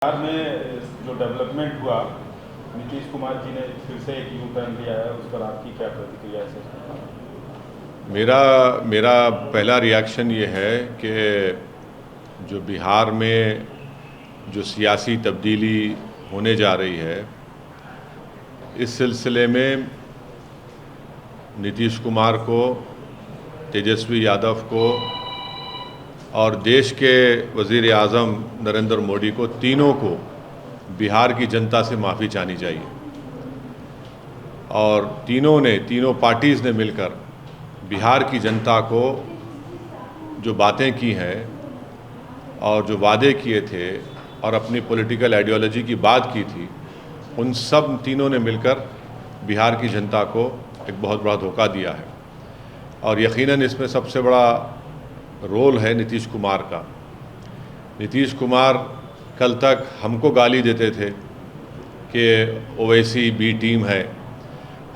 बिहार में जो डेवलपमेंट हुआ, नीतीश कुमार जी ने फिर से एक यू टर्न लिया है, उस पर आपकी क्या प्रतिक्रिया है सर? मेरा मेरा पहला रिएक्शन ये है कि जो बिहार में जो सियासी तब्दीली होने जा रही है, इस सिलसिले में नीतीश कुमार को, तेजस्वी यादव को और देश के वज़ीर आज़म नरेंद्र मोदी को, तीनों को बिहार की जनता से माफ़ी चाहनी चाहिए। और तीनों पार्टीज़ ने मिलकर बिहार की जनता को जो बातें की हैं और जो वादे किए थे और अपनी पॉलिटिकल आइडियोलॉजी की बात की थी, उन सब तीनों ने मिलकर बिहार की जनता को एक बहुत बड़ा धोखा दिया है। और यकीनन इसमें सबसे बड़ा रोल है नीतीश कुमार का। नीतीश कुमार कल तक हमको गाली देते थे कि ओवैसी बी टीम है।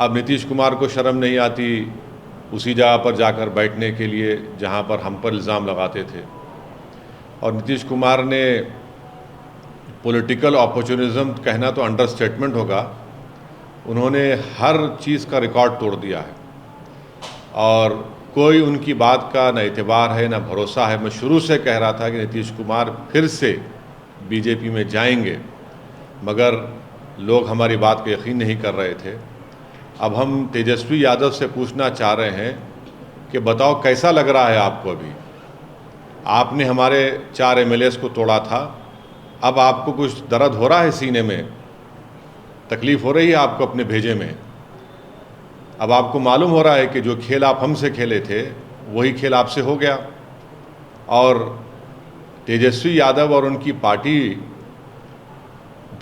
अब नीतीश कुमार को शर्म नहीं आती उसी जगह पर जाकर बैठने के लिए जहां पर हम पर इल्ज़ाम लगाते थे। और नीतीश कुमार ने पॉलिटिकल अपॉर्चुनिज्म कहना तो अंडरस्टेटमेंट होगा, उन्होंने हर चीज़ का रिकॉर्ड तोड़ दिया है और कोई उनकी बात का न एतबार है न भरोसा है। मैं शुरू से कह रहा था कि नीतीश कुमार फिर से बीजेपी में जाएंगे, मगर लोग हमारी बात को यकीन नहीं कर रहे थे। अब हम तेजस्वी यादव से पूछना चाह रहे हैं कि बताओ कैसा लग रहा है आपको? अभी आपने हमारे 4 MLAs को तोड़ा था, अब आपको कुछ दर्द हो रहा है सीने में? तकलीफ़ हो रही है आपको अपने भेजे में? अब आपको मालूम हो रहा है कि जो खेल आप हमसे खेले थे वही खेल आपसे हो गया। और तेजस्वी यादव और उनकी पार्टी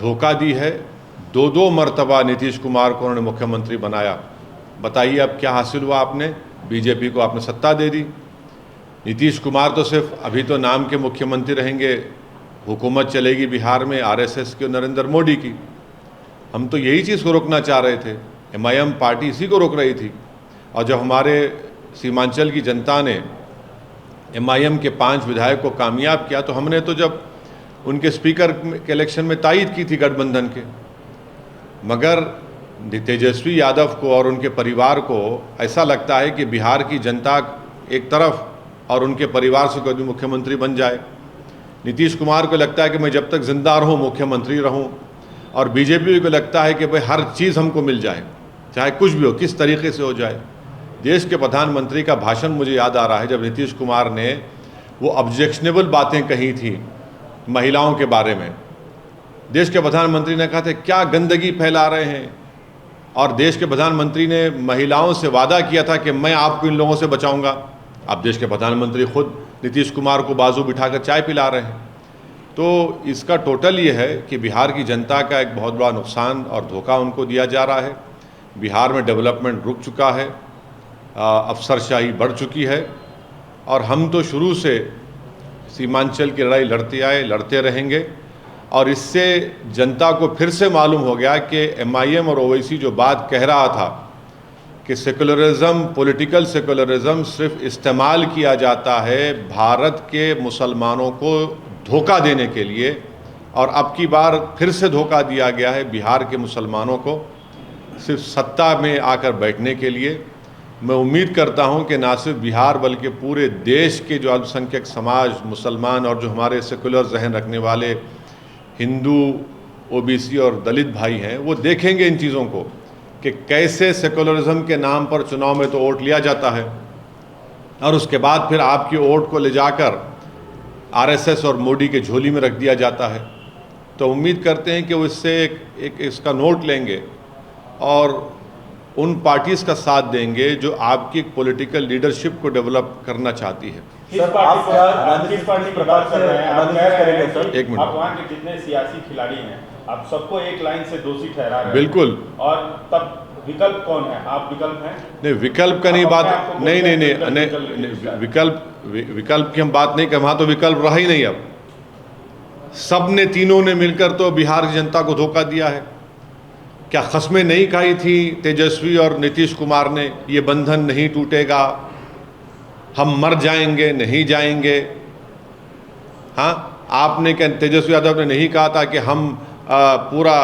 धोखा दी है। 2 मरतबा नीतीश कुमार को उन्होंने मुख्यमंत्री बनाया। बताइए अब क्या हासिल हुआ? आपने बीजेपी को आपने सत्ता दे दी। नीतीश कुमार तो सिर्फ अभी तो नाम के मुख्यमंत्री रहेंगे, हुकूमत चलेगी बिहार में RSS की और नरेंद्र मोदी की। हम तो यही चीज़ को रोकना चाह रहे थे, MIM पार्टी इसी को रोक रही थी। और जब हमारे सीमांचल की जनता ने MIM के 5 विधायक को कामयाब किया, तो हमने तो जब उनके स्पीकर के इलेक्शन में तायद की थी गठबंधन के। मगर तेजस्वी यादव को और उनके परिवार को ऐसा लगता है कि बिहार की जनता एक तरफ और उनके परिवार से कोई भी मुख्यमंत्री बन जाए। नीतीश कुमार को लगता है कि मैं जब तक जिंदा रहूं मुख्यमंत्री रहूं, और बीजेपी को लगता है कि भाई हर चीज़ हमको मिल जाए, चाहे कुछ भी हो, किस तरीके से हो जाए। देश के प्रधानमंत्री का भाषण मुझे याद आ रहा है, जब नीतीश कुमार ने वो ऑब्जेक्शनेबल बातें कही थी महिलाओं के बारे में। देश के प्रधानमंत्री ने कहा था क्या गंदगी फैला रहे हैं, और देश के प्रधानमंत्री ने महिलाओं से वादा किया था कि मैं आपको इन लोगों से बचाऊंगा। अब देश के प्रधानमंत्री खुद नीतीश कुमार को बाजू बिठाकर चाय पिला रहे हैं। तो इसका टोटल ये है कि बिहार की जनता का एक बहुत बड़ा नुकसान और धोखा उनको दिया जा रहा है। बिहार में डेवलपमेंट रुक चुका है, अफसरशाही बढ़ चुकी है, और हम तो शुरू से सीमांचल की लड़ाई लड़ते आए, लड़ते रहेंगे। और इससे जनता को फिर से मालूम हो गया कि MIM और ओवैसी जो बात कह रहा था कि सेकुलरिज्म, पॉलिटिकल सेकुलरिज्म सिर्फ इस्तेमाल किया जाता है भारत के मुसलमानों को धोखा देने के लिए, और अब की बार फिर से धोखा दिया गया है बिहार के मुसलमानों को सिर्फ सत्ता में आकर बैठने के लिए। मैं उम्मीद करता हूं कि ना सिर्फ बिहार बल्कि पूरे देश के जो अल्पसंख्यक समाज, मुसलमान और जो हमारे सेकुलर जहन रखने वाले हिंदू, OBC और दलित भाई हैं, वो देखेंगे इन चीज़ों को कि कैसे सेकुलरिज्म के नाम पर चुनाव में तो वोट लिया जाता है और उसके बाद फिर आपकी वोट को ले जाकर RSS और मोदी के झोली में रख दिया जाता है। तो उम्मीद करते हैं कि वो इससे एक इसका नोट लेंगे और उन पार्टीज़ का साथ देंगे जो आपकी एक पॉलिटिकल लीडरशिप को डेवलप करना चाहती है। सर, आप किस पार्टी की बात कर रहे हैं? आप कह रहे हैं सर, एक मिनट, आप वहाँ के जितने सियासी खिलाड़ी हैं आप सबको एक लाइन से दोषी ठहरा रहे हैं। बिल्कुल। और तब विकल्प कौन है? आप विकल्प हैं? नहीं, विकल्प का नहीं बात, नहीं, विकल्प की हम बात नहीं कर, वहाँ तो विकल्प रहा ही नहीं। अब सब ने, तीनों ने मिलकर तो बिहार की जनता को धोखा दिया है। क्या खस्में नहीं खाई थी तेजस्वी और नीतीश कुमार ने? ये बंधन नहीं टूटेगा, हम मर जाएंगे, नहीं जाएंगे। हाँ, आपने क्या, तेजस्वी यादव ने नहीं कहा था कि हम पूरा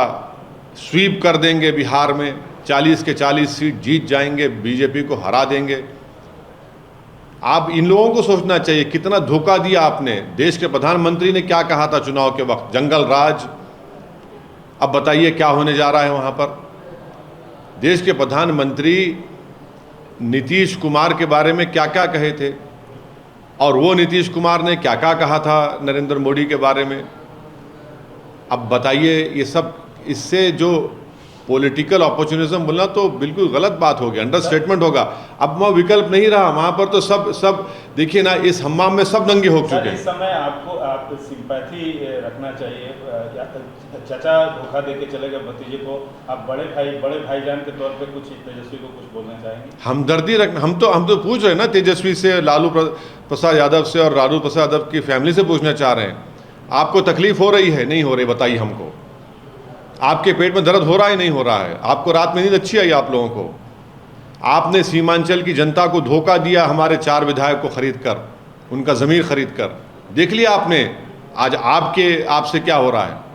स्वीप कर देंगे बिहार में, 40 के 40 सीट जीत जाएंगे, बीजेपी को हरा देंगे। आप इन लोगों को सोचना चाहिए कितना धोखा दिया आपने। देश के प्रधानमंत्री ने क्या कहा था चुनाव के वक्त, जंगल राज। अब बताइए क्या होने जा रहा है वहां पर। देश के प्रधानमंत्री नीतीश कुमार के बारे में क्या क्या कहे थे, और वो नीतीश कुमार ने क्या क्या कहा था नरेंद्र मोदी के बारे में। अब बताइए, ये सब, इससे जो पॉलिटिकल अपॉर्चुनिज्म बोलना तो बिल्कुल गलत बात होगी, अंडरस्टेटमेंट होगा। अब वहाँ विकल्प नहीं रहा, वहाँ पर तो सब देखिए ना, इस हम्माम में सब दंगे हो चुके हैं। इस समय आप सिंपैथी रखना चाहिए। चाचा धोखा दे के चले गए भतीजे को, आप बड़े भाईजान के तौर पे कुछ तेजस्वी को कुछ बोलना चाहेंगे? हमदर्दी रखना, हम तो पूछ रहे हैं ना तेजस्वी से, लालू प्रसाद यादव से और लालू प्रसाद यादव की फैमिली से पूछना चाह रहे हैं, आपको तकलीफ हो रही है, नहीं हो रही? बताइए हमको। आपके पेट में दर्द हो रहा है, नहीं हो रहा है? आपको रात में नींद अच्छी आई आप लोगों को? आपने सीमांचल की जनता को धोखा दिया, हमारे 4 विधायक को खरीद कर, उनका ज़मीर खरीद कर। देख लिया आपने आज आपसे क्या हो रहा है।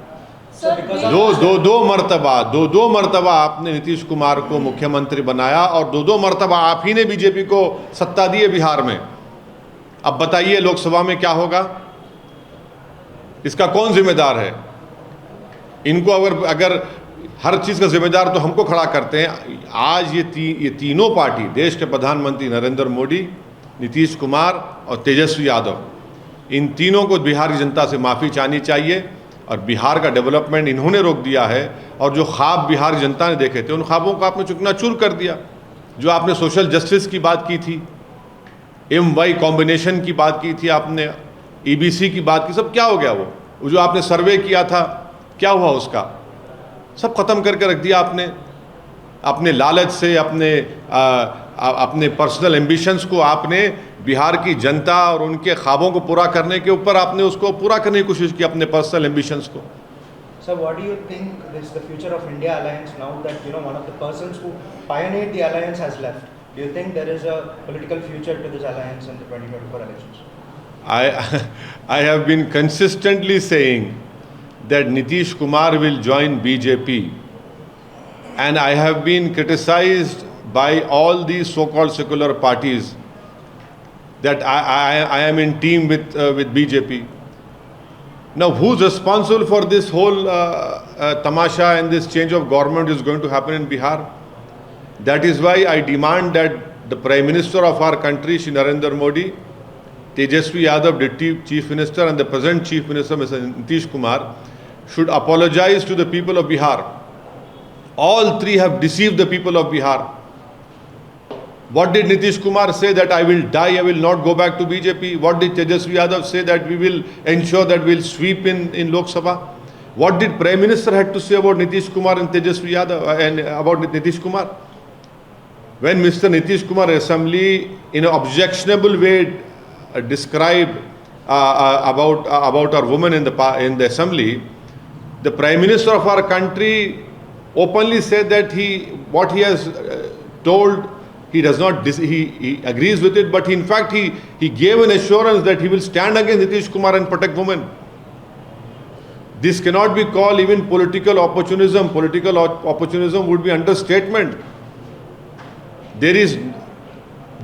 दो मरतबा आपने नीतीश कुमार को मुख्यमंत्री बनाया, और दो मरतबा आप ही ने बीजेपी को सत्ता दी है बिहार में। अब बताइए लोकसभा में क्या होगा, इसका कौन जिम्मेदार है? इनको अगर हर चीज़ का जिम्मेदार तो हमको खड़ा करते हैं। आज ये तीनों पार्टी, देश के प्रधानमंत्री नरेंद्र मोदी, नीतीश कुमार और तेजस्वी यादव, इन तीनों को बिहार की जनता से माफ़ी चाहनी चाहिए। और बिहार का डेवलपमेंट इन्होंने रोक दिया है, और जो ख्वाब बिहार की जनता ने देखे थे, उन ख्वाबों को आपने चूर कर दिया। जो आपने सोशल जस्टिस की बात की थी, MY कॉम्बिनेशन की बात की थी आपने, EBC की बात की, सब क्या हो गया? वो जो आपने सर्वे किया था, क्या हुआ उसका? सब खत्म करके रख दिया आपने। अपने लालच से, अपने पर्सनल एम्बिशंस को आपने बिहार की जनता और उनके ख्वाबों को पूरा करने के ऊपर आपने उसको पूरा करने की कोशिश की, अपने पर्सनल एम्बिशंस को। So what do you think is the future of India Alliance now that one of the persons who pioneered the alliance has left? Do you think there is a political future to this alliance in the 2024 elections? I have been consistently saying that Nitish Kumar will join BJP, and I have been criticized by all these so-called secular parties that I am in team with BJP. Now, who's responsible for this whole tamasha and this change of government is going to happen in Bihar? That is why I demand that the Prime Minister of our country, Shri Narendra Modi, Tejaswi Yadav, Deputy Chief Minister, and the present Chief Minister, Mr. Nitish Kumar, should apologize to the people of Bihar. All three have deceived the people of Bihar. What did Nitish Kumar say? That I will die, I will not go back to BJP. What did Tejaswi Yadav say? That we will ensure that we will sweep in Lok Sabha. What did Prime Minister had to say about Nitish Kumar and Tejaswi Yadav and about Nitish Kumar? When Mr. Nitish Kumar Assembly in an objectionable way described about our women in the Assembly, the Prime Minister of our country openly said that what he has told, he does not, he agrees with it, but in fact he gave an assurance that he will stand against Nitish Kumar and protect women. This cannot be called even political opportunism. Political opportunism would be understatement. There is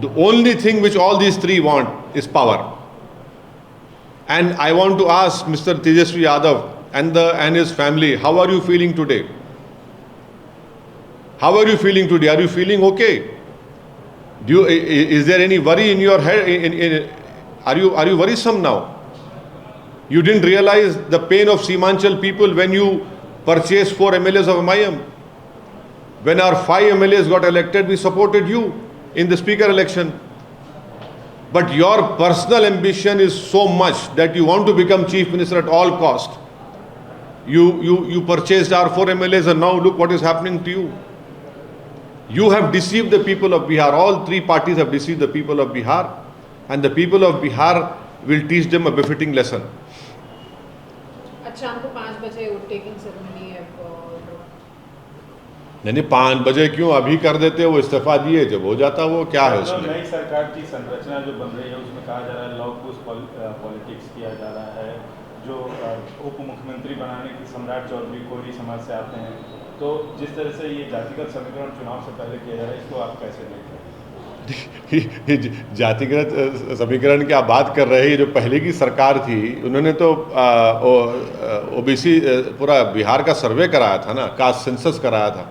the only thing which all these three want is power. And I want to ask Mr. Tejaswi Yadav and his family, how are you feeling today? How are you feeling today? Are you feeling okay? Is there any worry in your head? Are you worrisome now? You didn't realize the pain of Seemanchal people when you purchased 4 MLAs of MIM. When our 5 MLAs got elected, we supported you in the speaker election. But your personal ambition is so much that you want to become chief minister at all cost. You purchased our 4 MLAs, and now look what is happening to you. You have deceived the people of Bihar. All three parties have deceived the people of Bihar, and the people of Bihar will teach them a befitting lesson. अच्छा, हमको 5 बजे taking ceremony है। नहीं 5 बजे क्यों, अभी कर देते, वो इस्तीफा दिए, जब हो जाता वो क्या है उसमें। नई सरकार की संरचना जो बन रही है उसमें कहा जा रहा है लॉ पुश पॉलिटिक्स किया जा रहा है, जो उप मुख्यमंत्री बनाने की सम्राट चौधरी कोहली समाज से आते हैं, तो जिस तरह से ये जातिगत समीकरण चुनाव से पहले किया जा रहा है, इसको आप कैसे देखते हैं? जातिगत समीकरण की आप बात कर रहे हैं, जो पहले की सरकार थी उन्होंने तो ओबीसी पूरा बिहार का सर्वे कराया था ना, कास्ट सेंसस कराया था।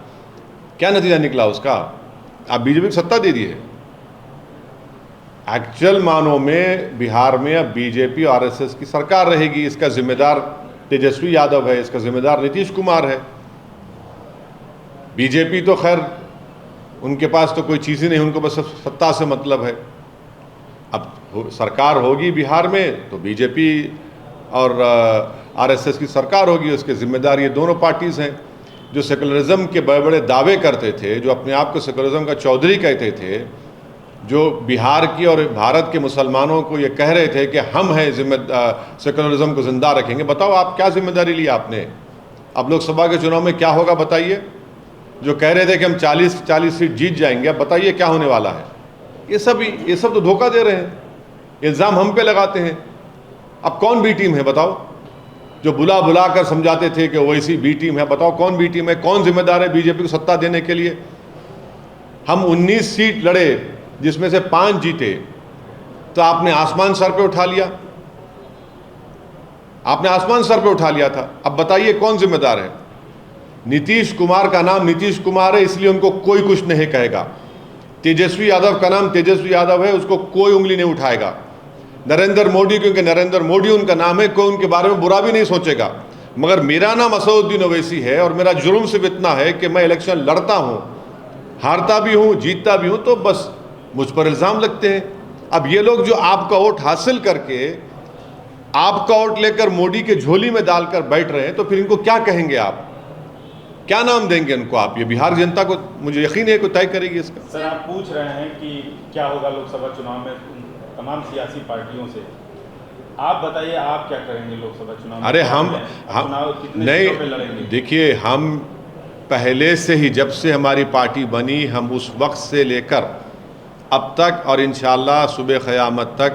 क्या नतीजा निकला उसका? आप बीजेपी को सत्ता दे दिए। एक्चुअल मानों में बिहार में अब बीजेपी और आरएसएस की सरकार रहेगी। इसका जिम्मेदार तेजस्वी यादव है, इसका जिम्मेदार नीतीश कुमार है। बीजेपी तो खैर उनके पास तो कोई चीज़ ही नहीं, उनको बस सत्ता से मतलब है। अब सरकार होगी बिहार में तो बीजेपी और आरएसएस की सरकार होगी, उसके जिम्मेदार ये दोनों पार्टीज़ हैं। जो सेकुलरिज्म के बड़े बड़े दावे करते थे, जो अपने आप को सेकुलरिज्म का चौधरी कहते थे, जो बिहार की और भारत के मुसलमानों को ये कह रहे थे कि हम हैं सेकुलरिज्म को जिंदा रखेंगे, बताओ आप क्या जिम्मेदारी ली आपने? अब लोकसभा के चुनाव में क्या होगा बताइए? जो कह रहे थे कि हम 40 सीट जीत जाएंगे, अब बताइए क्या होने वाला है? ये सब तो धोखा दे रहे हैं, इल्ज़ाम हम पे लगाते हैं। अब कौन बी टीम है बताओ? जो बुला बुला कर समझाते थे कि ओवैसी बी टीम है, बताओ कौन बी टीम है? कौन जिम्मेदार है बीजेपी को सत्ता देने के लिए? हम 19 सीट लड़े जिसमें से 5 जीते, तो आपने आसमान सर पे उठा लिया, आपने आसमान सर पे उठा लिया था। अब बताइए कौन जिम्मेदार है? नीतीश कुमार का नाम नीतीश कुमार है, इसलिए उनको कोई कुछ नहीं कहेगा। तेजस्वी यादव का नाम तेजस्वी यादव है, उसको कोई उंगली नहीं उठाएगा। नरेंद्र मोदी, क्योंकि नरेंद्र मोदी उनका नाम है, कोई उनके बारे में बुरा भी नहीं सोचेगा। मगर मेरा नाम असदुद्दीन ओवैसी है और मेरा जुर्म सिर्फ इतना है कि मैं इलेक्शन लड़ता हूं, हारता भी हूं, जीतता भी हूं, तो बस मुझ पर इल्ज़ाम लगते हैं। अब ये लोग जो आपका वोट हासिल करके आपका वोट लेकर मोदी के झोली में डालकर बैठ रहे हैं, तो फिर इनको क्या कहेंगे आप? क्या नाम देंगे इनको आप? ये बिहार जनता को, मुझे यकीन है, को तय करेगी इसका। सर, आप पूछ रहे हैं कि क्या होगा लोकसभा चुनाव में तमाम सियासी पार्टियों से, आप बताइए आप क्या करेंगे लोकसभा चुनाव में? अरे हम कितने सीटों पे लड़ेंगे? नहीं, देखिए, हम पहले से ही, जब से हमारी पार्टी बनी, हम उस वक्त से लेकर अब तक और इंशाअल्लाह सुबह क़यामत तक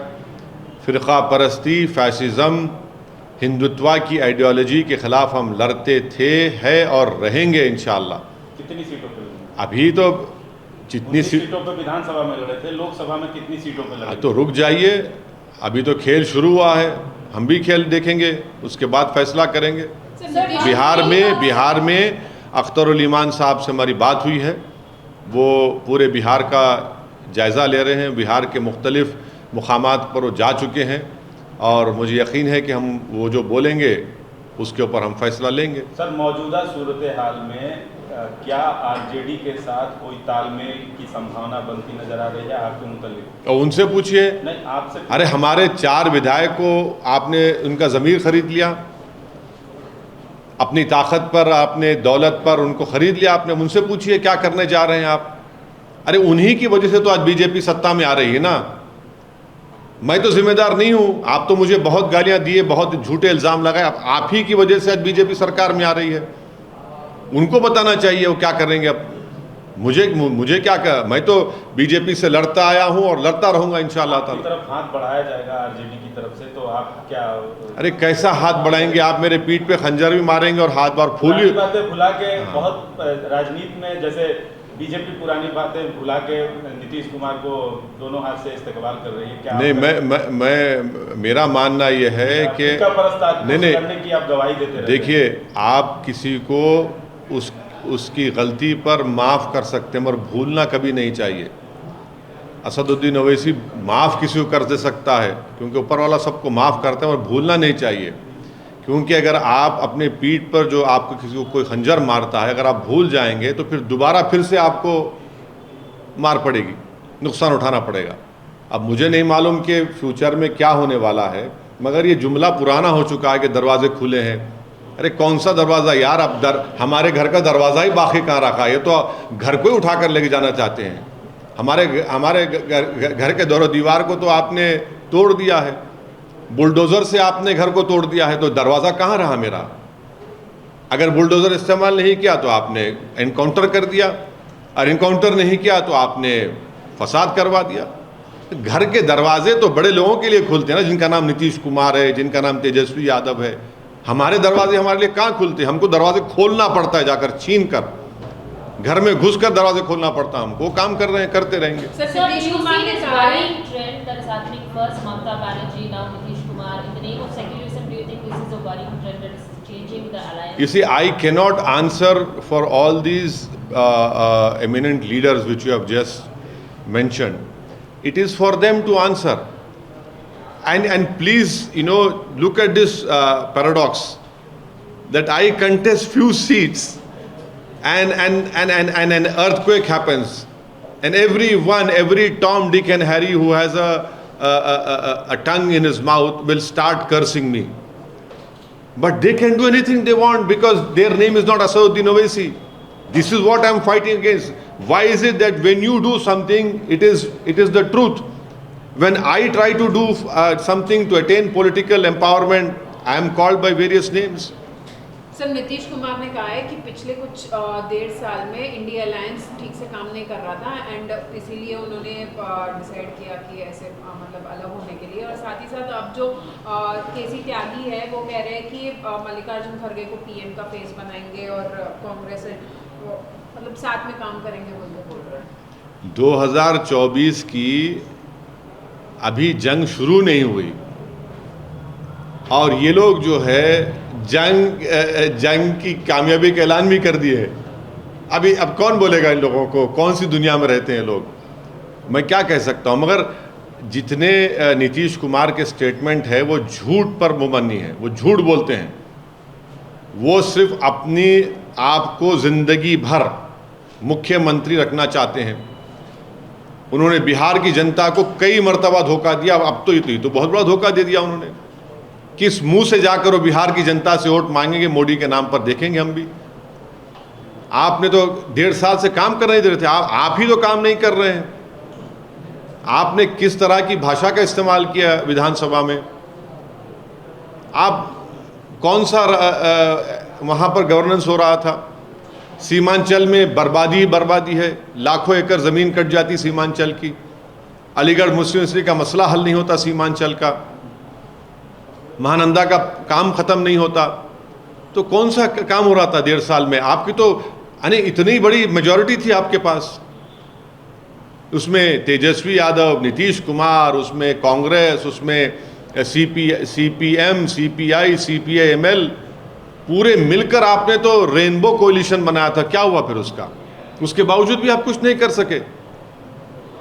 फ़िरक़ा परस्ती, फैसिज़म, हिंदुत्वा की आइडियोलॉजी के ख़िलाफ़ हम लड़ते थे, है और रहेंगे इंशाअल्लाह। कितनी सीटों पे लड़ेंगे? अभी तो जितनी सीटों पे विधानसभा में लड़े थे, लोकसभा में कितनी सीटों पे लड़े? तो रुक जाइए, अभी तो खेल शुरू हुआ है, हम भी खेल देखेंगे, उसके बाद फैसला करेंगे। बिहार में अख्तरुल ईमान साहब से हमारी बात हुई है, वो पूरे बिहार का जायज़ा ले रहे हैं, बिहार के मुख्तलिफ़ मुकामात पर वो जा चुके हैं और मुझे यकीन है कि हम वो जो बोलेंगे उसके ऊपर हम फैसला लेंगे। सर, मौजूदा सूरत हाल में क्या आरजेडी के साथ कोई तालमेल की संभावना बनती नजर आ रही है आपके मुताबिक? और उनसे पूछिए। नहीं, आपसे। अरे हमारे 4 विधायक को आपने उनका ज़मीर खरीद लिया, अपनी ताकत पर, अपने दौलत पर उनको खरीद लिया आपने। उनसे पूछिए क्या करने जा रहे हैं आप। अरे उन्हीं की वजह से तो आज बीजेपी सत्ता में आ रही है ना। मैं तो जिम्मेदार नहीं हूं, आप तो मुझे बहुत गालियां दिए, बहुत झूठे इल्ज़ाम लगाए, आप ही की वजह से आज बीजेपी सरकार में आ रही है। उनको बताना चाहिए वो क्या करेंगे। अब मुझे क्या कर, मैं तो बीजेपी से लड़ता आया हूं और लड़ता रहूंगा इंशाअल्लाह ताला। तरफ हाथ बढ़ाया जाएगा आरजेडी की तरफ से, तो आप क्या? अरे कैसा हाथ बढ़ाएंगे आप? मेरे पीठ पे खंजर भी मारेंगे और हाथ बार फूल बातें भुला के बहुत राजनीति में, जैसे बीजेपी पुरानी बातें भुला के नीतीश कुमार को दोनों हाथ से इस्तेमाल कर रही है, क्या? नहीं, मैं मेरा मानना यह है कि नहीं, करने की आप गवाही देते रहे। देखिए, आप किसी को उसकी गलती पर माफ़ कर सकते हैं मगर भूलना कभी नहीं चाहिए। असदुद्दीन ओवैसी माफ़ किसी को कर दे सकता है, क्योंकि ऊपर वाला सबको माफ़ करते हैं, और भूलना नहीं चाहिए। क्योंकि अगर आप अपने पीठ पर जो आपको किसी को कोई खंजर मारता है, अगर आप भूल जाएंगे तो फिर दोबारा फिर से आपको मार पड़ेगी, नुकसान उठाना पड़ेगा। अब मुझे नहीं मालूम कि फ्यूचर में क्या होने वाला है, मगर ये जुमला पुराना हो चुका है कि दरवाजे खुले हैं। अरे कौन सा दरवाज़ा यार? आप हमारे घर का दरवाज़ा ही बाकी कहाँ रखा है? ये तो घर को ही उठा कर लेके जाना चाहते हैं। हमारे घर के दौर दीवार को तो आपने तोड़ दिया है, बुलडोज़र से आपने घर को तोड़ दिया है, तो दरवाज़ा कहाँ रहा मेरा? अगर बुलडोज़र इस्तेमाल नहीं किया तो आपने एनकाउंटर कर दिया, और एनकाउंटर नहीं किया तो आपने फसाद करवा दिया। घर के दरवाजे तो बड़े लोगों के लिए खुलते हैं ना, जिनका नाम नीतीश कुमार है, जिनका नाम तेजस्वी यादव है। हमारे दरवाजे हमारे लिए कहाँ खुलते हैं? हमको दरवाजे खोलना पड़ता है, जाकर छीन कर, घर में घुसकर दरवाजे खोलना पड़ता है हमको। वो काम कर रहे हैं, करते रहेंगे। Sir, Sir, do Nitish you Kumar see ने this कहा है worrying trend that is happening? First Mamata Banerjee, now Nitish Kumar. In the name of secularism, do you think this is a worrying trend that is changing the alliance? You see, I cannot answer for all these eminent leaders which you have just mentioned. It is for them to answer. And please, look at this paradox that I contest few seats, and an earthquake happens, and every Tom, Dick, and Harry who has a tongue in his mouth will start cursing me. But they can do anything they want because their name is not Asaduddin Owaisi. This is what I am fighting against. Why is it that when you do something, it is the truth? When I try to do something to attain political empowerment, I am called by various names. Sir, Nitish Kumar ने कहा है कि पिछले कुछ 1.5 साल में India alliance ठीक से काम नहीं कर रहा था, एंड इसीलिए उन्होंने डिसाइड किया कि ऐसे मतलब अलग होने के लिए। और साथ ही साथ अब जो केसी त्यागी है वो कह रहे हैं कि मल्लिकार्जुन खड़गे को पीएम का फेस बनाएंगे और कांग्रेस मतलब साथ में काम करेंगे बोल रहे हैं। 2024 की अभी जंग शुरू नहीं हुई और ये लोग जो है जंग की कामयाबी का ऐलान भी कर दिए। अब कौन बोलेगा इन लोगों को? कौन सी दुनिया में रहते हैं लोग? मैं क्या कह सकता हूँ? मगर जितने नीतीश कुमार के स्टेटमेंट है वो झूठ पर मुबन्नी है, वो झूठ बोलते हैं। वो सिर्फ अपनी आप को जिंदगी भर मुख्यमंत्री रखना चाहते हैं। उन्होंने बिहार की जनता को कई मर्तबा धोखा दिया। अब तो बहुत बड़ा धोखा दे दिया उन्होंने। किस मुंह से जाकर वो बिहार की जनता से वोट मांगेंगे मोदी के नाम पर? देखेंगे हम भी। आपने तो 1.5 साल से काम कर नहीं दे रहे थे, आप ही तो काम नहीं कर रहे हैं। आपने किस तरह की भाषा का इस्तेमाल किया विधानसभा में? आप कौन सा वहाँ पर गवर्नेंस हो रहा था? सीमांचल में बर्बादी है, लाखों एकड़ ज़मीन कट जाती सीमांचल की। अलीगढ़ मुस्लिम यूनिवर्सिटी का मसला हल नहीं होता सीमांचल का। महानंदा का काम ख़त्म नहीं होता। तो कौन सा काम हो रहा था 1.5 साल में? आपकी तो इतनी बड़ी मेजॉरिटी थी आपके पास। उसमें तेजस्वी यादव, नीतीश कुमार, उसमें कांग्रेस, उसमें CPM, CPI, CPI-ML पूरे मिलकर आपने तो रेनबो कोalition बनाया था। क्या हुआ फिर उसका? उसके बावजूद भी आप कुछ नहीं कर सके।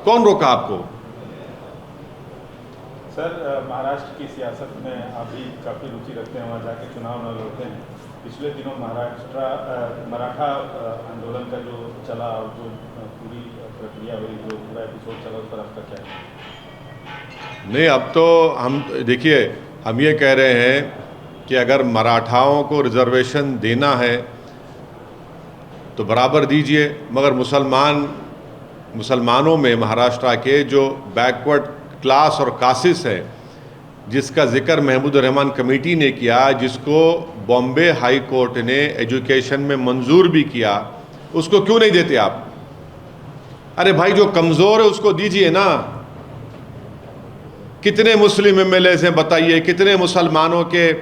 कौन रोका आपको? सर, महाराष्ट्र की सियासत में आप भी काफ़ी रुचि रखते हैं, वहाँ जाके चुनाव न लड़ते हैं। पिछले दिनों मराठा आंदोलन का जो चला और जो पूरी प्रक्रिया हुई, जो पूरा एपिसोड चला, उस पर आपका क्या है? नहीं, अब तो हम देखिए, हम ये कह रहे हैं कि अगर मराठाओं को रिजर्वेशन देना है तो बराबर दीजिए, मगर मुसलमानों में महाराष्ट्र के जो बैकवर्ड क्लास और कासिस है, जिसका जिक्र महमूद रहमान कमेटी ने किया, जिसको बॉम्बे हाई कोर्ट ने एजुकेशन में मंजूर भी किया, उसको क्यों नहीं देते आप? अरे भाई, जो कमज़ोर है उसको दीजिए ना। कितने मुस्लिम MLAs हैं बताइए? कितने मुसलमानों के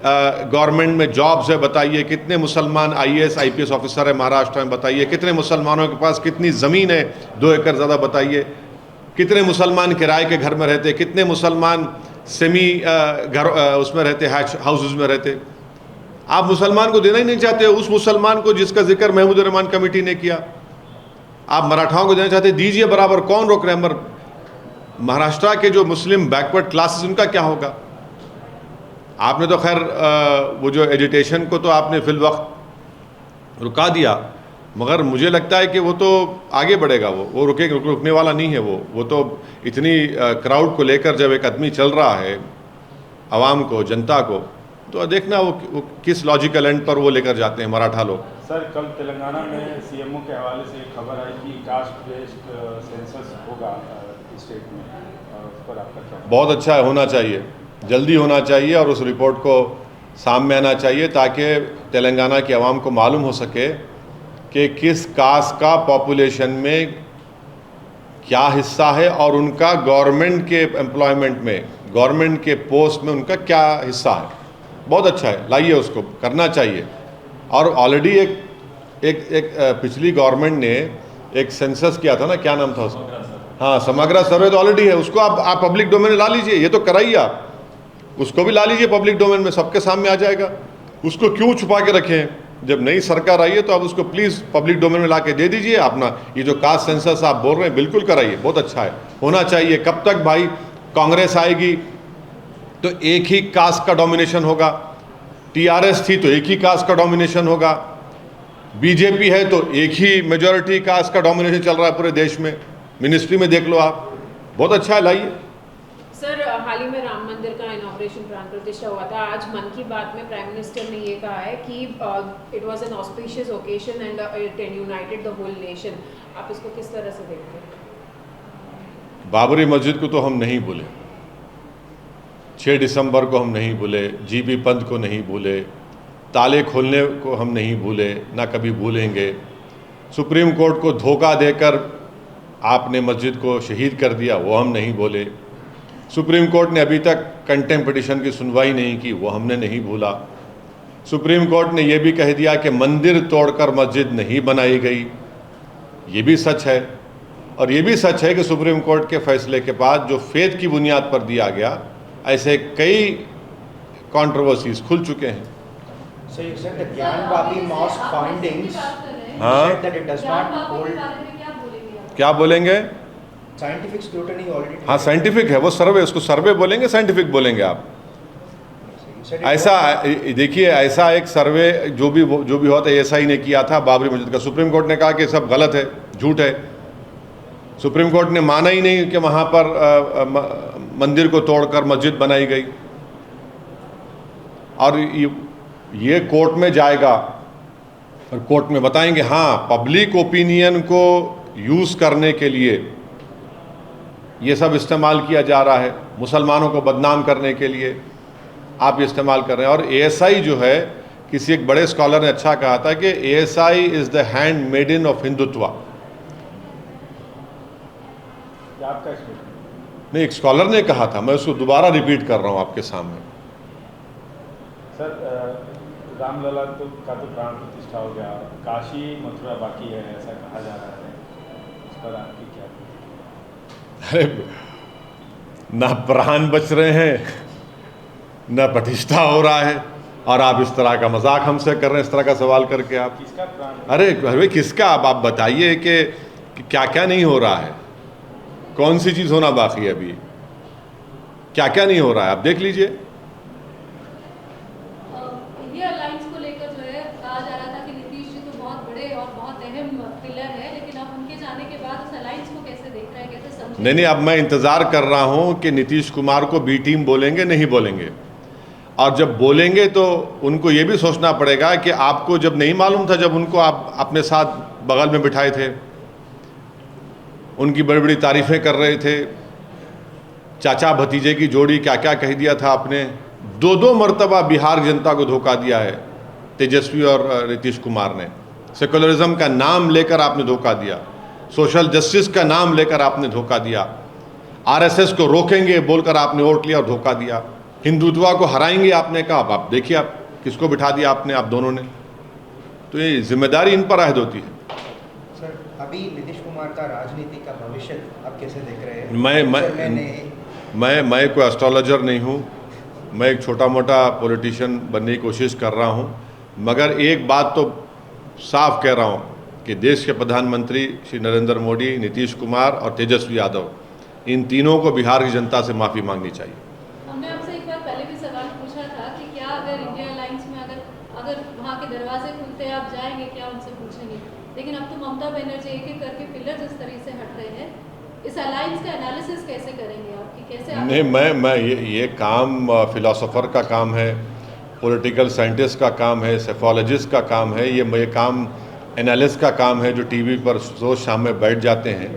गवर्नमेंट में जॉब्स है बताइए? कितने मुसलमान IAS IPS ऑफिसर है महाराष्ट्र में बताइए? कितने मुसलमानों के पास कितनी ज़मीन है 2 एकड़ ज़्यादा बताइए? कितने मुसलमान किराए के घर में रहते? कितने मुसलमान सेमी घर उसमें रहते, हाउसेस में रहते? आप मुसलमान को देना ही नहीं चाहते। उस मुसलमान को जिसका जिक्र महमूद रहमान कमेटी ने किया, आप मराठाओं को देना चाहते, दीजिए बराबर। कौन रोक रहे हैं? मगर महाराष्ट्र के जो मुस्लिम बैकवर्ड क्लासेस, उनका क्या होगा? आपने तो खैर वो जो एजुटेशन को तो आपने फिल वक्त रुका दिया, मगर मुझे लगता है कि वो तो आगे बढ़ेगा। वो रुकने वाला नहीं है। वो तो इतनी क्राउड को लेकर जब एक आदमी चल रहा है, आवाम को, जनता को, तो देखना वो किस लॉजिकल एंड पर वो लेकर जाते हैं मराठा लोग। सर, कल तेलंगाना में CMO के हवाले से एक खबर आई कि कास्ट बेस्ड सेंसस होगा स्टेट में, उस पर आपका क्या? बहुत अच्छा है, होना चाहिए, जल्दी होना चाहिए और उस रिपोर्ट को सामने आना चाहिए ताकि तेलंगाना की आवाम को मालूम हो सके कि किस कास्ट का पॉपुलेशन में क्या हिस्सा है और उनका गवर्नमेंट के एम्प्लॉयमेंट में, गवर्नमेंट के पोस्ट में उनका क्या हिस्सा है। बहुत अच्छा है, लाइए, उसको करना चाहिए। और ऑलरेडी एक पिछली गवर्नमेंट ने एक सेंसस किया था ना, क्या नाम था उसका, हाँ, समग्र सर्वे तो ऑलरेडी है, उसको आप पब्लिक डोमेन में ला लीजिए। ये तो कराइए, आप उसको भी ला लीजिए पब्लिक डोमेन में, सबके सामने आ जाएगा। उसको क्यों छुपा के रखें? जब नई सरकार आई है तो आप उसको प्लीज़ पब्लिक डोमेन में ला के दे दीजिए। अपना ये जो कास्ट सेंसस आप बोल रहे हैं, बिल्कुल कराइए, बहुत अच्छा है, होना चाहिए। कब तक भाई कांग्रेस आएगी तो एक ही कास्ट का डोमिनेशन होगा, टीआरएस थी तो एक ही कास्ट का डोमिनेशन होगा, बीजेपी है तो एक ही मेजॉरिटी कास्ट का डोमिनेशन चल रहा है पूरे देश में। मिनिस्ट्री में देख लो आप, बहुत अच्छा है, लाइए। सर, हाल ही में राम मंदिर का इनॉग्रेशन प्राण प्रतिष्ठा हुआ था। आज मन की बात में प्राइम मिनिस्टर ने ये कहा है कि it was an auspicious occasion and it united the whole nation. आप इसको किस तरह से देखते हैं? बाबरी मस्जिद को तो हम नहीं भूले, 6 दिसंबर को हम नहीं भूले, जीबी पंथ को नहीं भूले, ताले खोलने को हम नहीं भूले, ना कभी भूलेंगे। सुप्रीम कोर्ट को धोखा देकर आपने मस्जिद को शहीद कर दिया, वो हम नहीं भूले। सुप्रीम कोर्ट ने अभी तक कंटेम्प्ट पिटीशन की सुनवाई नहीं की, वो हमने नहीं भूला। सुप्रीम कोर्ट ने यह भी कह दिया कि मंदिर तोड़कर मस्जिद नहीं बनाई गई, ये भी सच है। और ये भी सच है कि सुप्रीम कोर्ट के फैसले के बाद जो फेथ की बुनियाद पर दिया गया, ऐसे कई कंट्रोवर्सीज खुल चुके हैं। So you said the Gyan Babi mosque findings, you हाँ, said that it does not hold क्या बोलेंगे? scientific scrutiny already. हाँ, साइंटिफिक है वो सर्वे, उसको सर्वे बोलेंगे, साइंटिफिक बोलेंगे आप। You said it ऐसा देखिए, ऐसा एक सर्वे जो भी हुआ था, एएसआई ने किया था बाबरी मस्जिद का। सुप्रीम कोर्ट ने कहा कि सब गलत है, झूठ है। सुप्रीम कोर्ट ने माना ही नहीं कि वहाँ पर मंदिर को तोड़कर मस्जिद बनाई गई। और ये कोर्ट में जाएगा और कोर्ट में बताएंगे हाँ, पब्लिक ओपिनियन को यूज़ करने के लिए ये सब इस्तेमाल किया जा रहा है, मुसलमानों को बदनाम करने के लिए आप ये इस्तेमाल कर रहे हैं। और एएसआई जो है, किसी एक बड़े स्कॉलर ने अच्छा कहा था कि ASI is the handmaiden of Hindutva. आपका स्टेटमेंट? नहीं, एक स्कॉलर ने कहा था, मैं उसको दोबारा रिपीट कर रहा हूँ आपके सामने। सर, रामलला का तो प्राण प्रतिष्ठा हो गया, काशी मथुरा बाकी है ऐसा कहा जा रहा है, इस पर आपकी क्या? अरे, ना प्राण बच रहे हैं, ना प्रतिष्ठा हो रहा है, और आप इस तरह का मजाक हमसे कर रहे हैं, इस तरह का सवाल करके आप। किसका प्राण? अरे किसका? आप बताइए कि क्या क्या नहीं हो रहा है, कौन सी चीज़ होना बाकी है अभी, क्या क्या नहीं हो रहा है, आप देख लीजिए। इंडिया अलायंस को लेकर जो है कहा जा रहा था कि नीतीश जी तो बहुत बड़े और बहुत अहम पिलर है, लेकिन अब उनके जाने के बाद उस अलायंस को कैसे देख रहे हैं, कैसे समझे? नहीं, अब मैं इंतज़ार कर रहा हूँ कि नीतीश कुमार को बी टीम बोलेंगे नहीं बोलेंगे। और जब बोलेंगे तो उनको ये भी सोचना पड़ेगा कि आपको जब नहीं मालूम था, जब उनको आप अपने साथ बगल में बिठाए थे, उनकी बड़ी बड़ी तारीफ़ें कर रहे थे, चाचा भतीजे की जोड़ी क्या क्या कह दिया था आपने। 2 मरतबा बिहार जनता को धोखा दिया है तेजस्वी और नीतीश कुमार ने। सेकुलरिज्म का नाम लेकर आपने धोखा दिया, सोशल जस्टिस का नाम लेकर आपने धोखा दिया, आरएसएस को रोकेंगे बोलकर आपने वोट लिया और धोखा दिया, हिंदुत्व को हराएंगे आपने कहा। आप देखिए, आप किसको बिठा दिया आपने, आप दोनों ने। तो ये जिम्मेदारी इन पर आयद होती है। सर, अभी नीतीश कुमार का राजनीति का भविष्य आप कैसे देख रहे हैं? मैं कोई एस्ट्रोलॉजर नहीं हूँ, मैं एक छोटा मोटा पॉलिटिशियन बनने की कोशिश कर रहा हूँ। मगर एक बात तो साफ कह रहा हूँ कि देश के प्रधानमंत्री श्री नरेंद्र मोदी, नीतीश कुमार और तेजस्वी यादव, इन तीनों को बिहार की जनता से माफ़ी मांगनी चाहिए। हमने आपसे एक बार पहले भी सवाल पूछा था कि क्या अगर इंडिया अलायंस में अगर वहाँ के दरवाजे खुलते आप जाएंगे, क्या उनसे पूछेंगे? लेकिन अब तो ममता बनर्जी एक एक करके पिलर जिस तरह से हट रहे हैं, इस अलायंस का एनालिसिस कैसे करेंगे आपकी, कैसे आप? नहीं, मैं ये काम फिलोसोफर का काम है, पॉलिटिकल साइंटिस्ट का काम है, सेफोलॉजिस्ट का काम है, ये काम एनालिस्ट का काम है, जो टीवी पर रोज शाम में बैठ जाते हैं।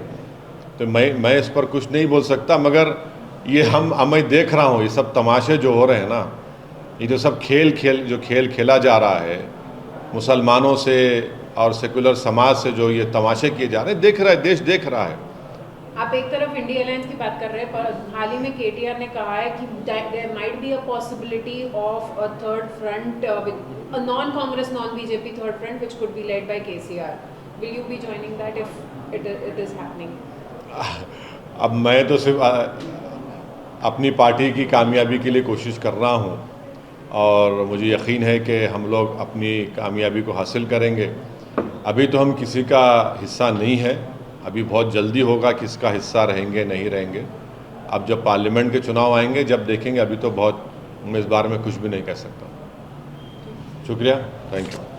तो मैं इस पर कुछ नहीं बोल सकता। मगर ये मैं देख रहा हूँ, ये सब तमाशे जो हो रहे हैं ना, ये जो सब खेल खेला जा रहा है मुसलमानों से और सेकुलर समाज से, जो ये तमाशे किए जा रहे हैं, देख रहा है देश, देख रहा है। आप एक तरफ इंडिया अलायंस की बात कर रहे हैं, पर हाल ही में केटीआर ने कहा है कि there might be a possibility of a third front with a non Congress non BJP third front which could be led by KCR. Will you be joining that if it is happening? अब मैं तो सिर्फ अपनी party की कामयाबी के लिए कोशिश कर रहा हूँ और मुझे यकीन है कि हम लोग अपनी कामयाबी को हासिल करेंगे. अभी तो हम किसी का हिस्सा नहीं है, अभी बहुत जल्दी होगा किसका हिस्सा रहेंगे नहीं रहेंगे. अब जब पार्लियामेंट के चुनाव आएंगे जब देखेंगे. अभी तो बहुत मैं इस बारे में कुछ भी नहीं कह सकता. शुक्रिया, थैंक यू.